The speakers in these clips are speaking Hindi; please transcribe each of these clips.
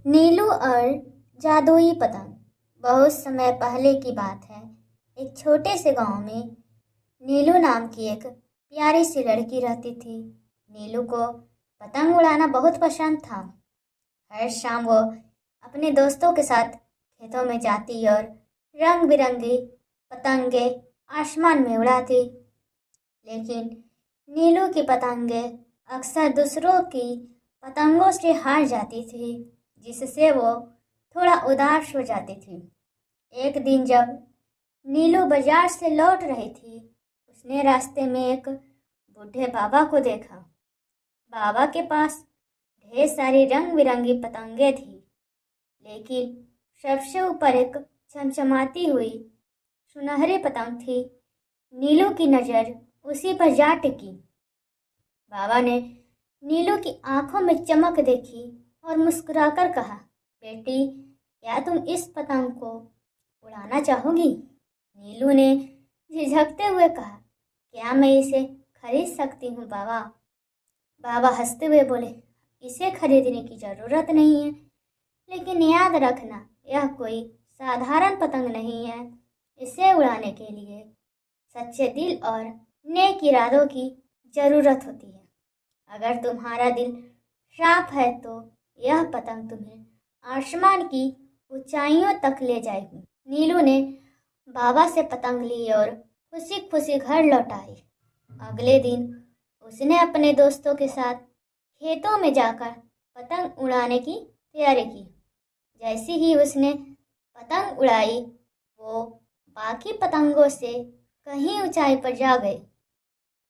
नीलू और जादुई पतंग। बहुत समय पहले की बात है। एक छोटे से गांव में नीलू नाम की एक प्यारी सी लड़की रहती थी। नीलू को पतंग उड़ाना बहुत पसंद था। हर शाम वो अपने दोस्तों के साथ खेतों में जाती और रंग बिरंगी पतंगे आसमान में उड़ाती। लेकिन नीलू की पतंगे अक्सर दूसरों की पतंगों से हार जाती थी, जिससे वो थोड़ा उदास हो जाती थी। एक दिन जब नीलू बाजार से लौट रही थी, उसने रास्ते में एक बूढ़े बाबा को देखा। बाबा के पास ढेर सारी रंग बिरंगी पतंगे थी, लेकिन सबसे ऊपर एक चमचमाती हुई सुनहरी पतंग थी। नीलू की नज़र उसी पर जा टिकी। बाबा ने नीलू की आंखों में चमक देखी और मुस्कुराकर कहा, बेटी, क्या तुम इस पतंग को उड़ाना चाहोगी? नीलू ने झिझकते हुए कहा, क्या मैं इसे खरीद सकती हूँ बाबा? बाबा हंसते हुए बोले, इसे खरीदने की ज़रूरत नहीं है, लेकिन याद रखना, यह कोई साधारण पतंग नहीं है। इसे उड़ाने के लिए सच्चे दिल और नेक इरादों की ज़रूरत होती है। अगर तुम्हारा दिल साफ है तो यह पतंग तुम्हें आसमान की ऊंचाइयों तक ले जाएगी। नीलू ने बाबा से पतंग ली और खुशी खुशी घर लौट आई। अगले दिन उसने अपने दोस्तों के साथ खेतों में जाकर पतंग उड़ाने की तैयारी की। जैसे ही उसने पतंग उड़ाई, वो बाकी पतंगों से कहीं ऊंचाई पर जा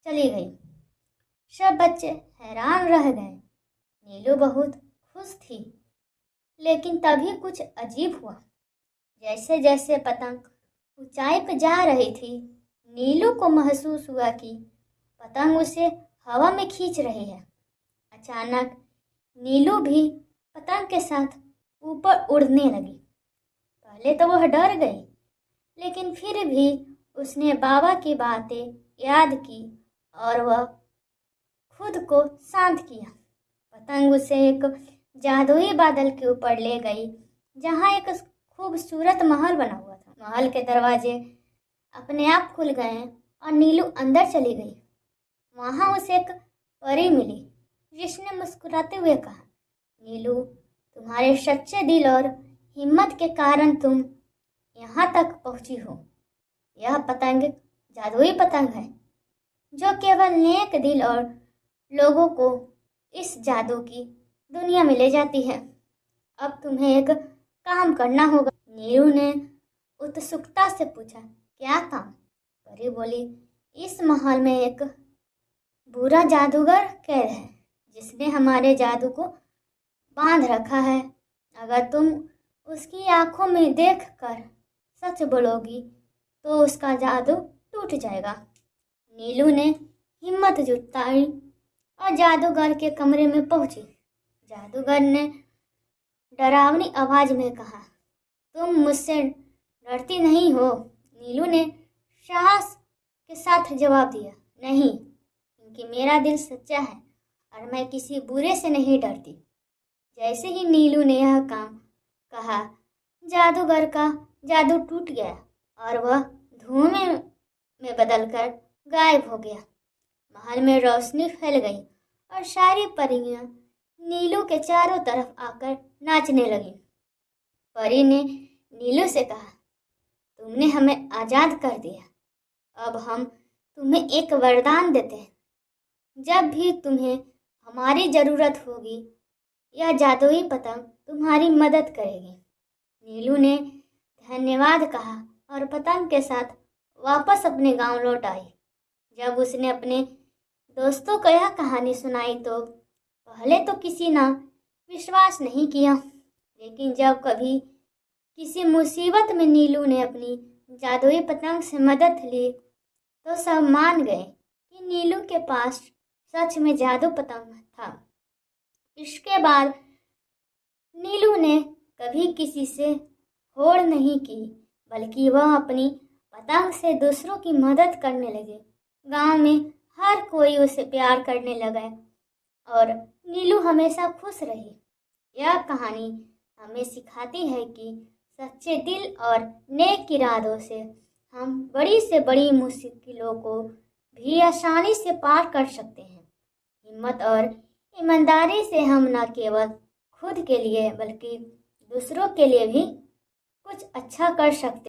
चली गई। सब बच्चे हैरान रह गए। नीलू बहुत खुश थी, लेकिन तभी कुछ अजीब हुआ। जैसे जैसे पतंग ऊंचाई पर जा रही थी, नीलू को महसूस हुआ कि पतंग उसे हवा में खींच रही है। अचानक नीलू भी पतंग के साथ ऊपर उड़ने लगी। पहले तो वह डर गई, लेकिन फिर भी उसने बाबा की बातें याद की और वह खुद को शांत किया। पतंग उसे एक जादुई बादल के ऊपर ले गई, जहाँ एक खूबसूरत महल बना हुआ था। महल के दरवाजे अपने आप खुल गए और नीलू अंदर चली गई। वहाँ उसे एक परी मिली, जिसने मुस्कुराते हुए कहा, नीलू, तुम्हारे सच्चे दिल और हिम्मत के कारण तुम यहाँ तक पहुँची हो। यह पतंग जादुई पतंग है, जो केवल नेक दिल और लोगों को इस जादू की दुनिया में ले जाती है। अब तुम्हें एक काम करना होगा। नीलू ने उत्सुकता से पूछा, क्या काम? परी बोली, इस महल में एक बुरा जादूगर कैद है, जिसने हमारे जादू को बांध रखा है। अगर तुम उसकी आंखों में देखकर सच बोलोगी तो उसका जादू टूट जाएगा। नीलू ने हिम्मत जुटाई और जादूगर के कमरे में पहुंची। जादूगर ने डरावनी आवाज में कहा, तुम मुझसे डरती नहीं हो? नीलू ने साहस के साथ जवाब दिया, नहीं, क्योंकि मेरा दिल सच्चा है और मैं किसी बुरे से नहीं डरती। जैसे ही नीलू ने यह काम कहा, जादूगर का जादू टूट गया और वह धुएं में बदलकर गायब हो गया। महल में रोशनी फैल गई और सारी परियां नीलू के चारों तरफ आकर नाचने लगी। परी ने नीलू से कहा, तुमने हमें आज़ाद कर दिया। अब हम तुम्हें एक वरदान देते हैं। जब भी तुम्हें हमारी ज़रूरत होगी, यह जादुई पतंग तुम्हारी मदद करेगी। नीलू ने धन्यवाद कहा और पतंग के साथ वापस अपने गांव लौट आई। जब उसने अपने दोस्तों को यह कहानी सुनाई तो पहले तो किसी ने विश्वास नहीं किया, लेकिन जब कभी किसी मुसीबत में नीलू ने अपनी जादुई पतंग से मदद ली तो सब मान गए कि नीलू के पास सच में जादू पतंग था। इसके बाद नीलू ने कभी किसी से होड़ नहीं की, बल्कि वह अपनी पतंग से दूसरों की मदद करने लगे। गांव में हर कोई उसे प्यार करने लगा और नीलू हमेशा खुश रही। यह कहानी हमें सिखाती है कि सच्चे दिल और नेक इरादों से हम बड़ी से बड़ी मुश्किलों को भी आसानी से पार कर सकते हैं। हिम्मत और ईमानदारी से हम न केवल खुद के लिए बल्कि दूसरों के लिए भी कुछ अच्छा कर सकते हैं।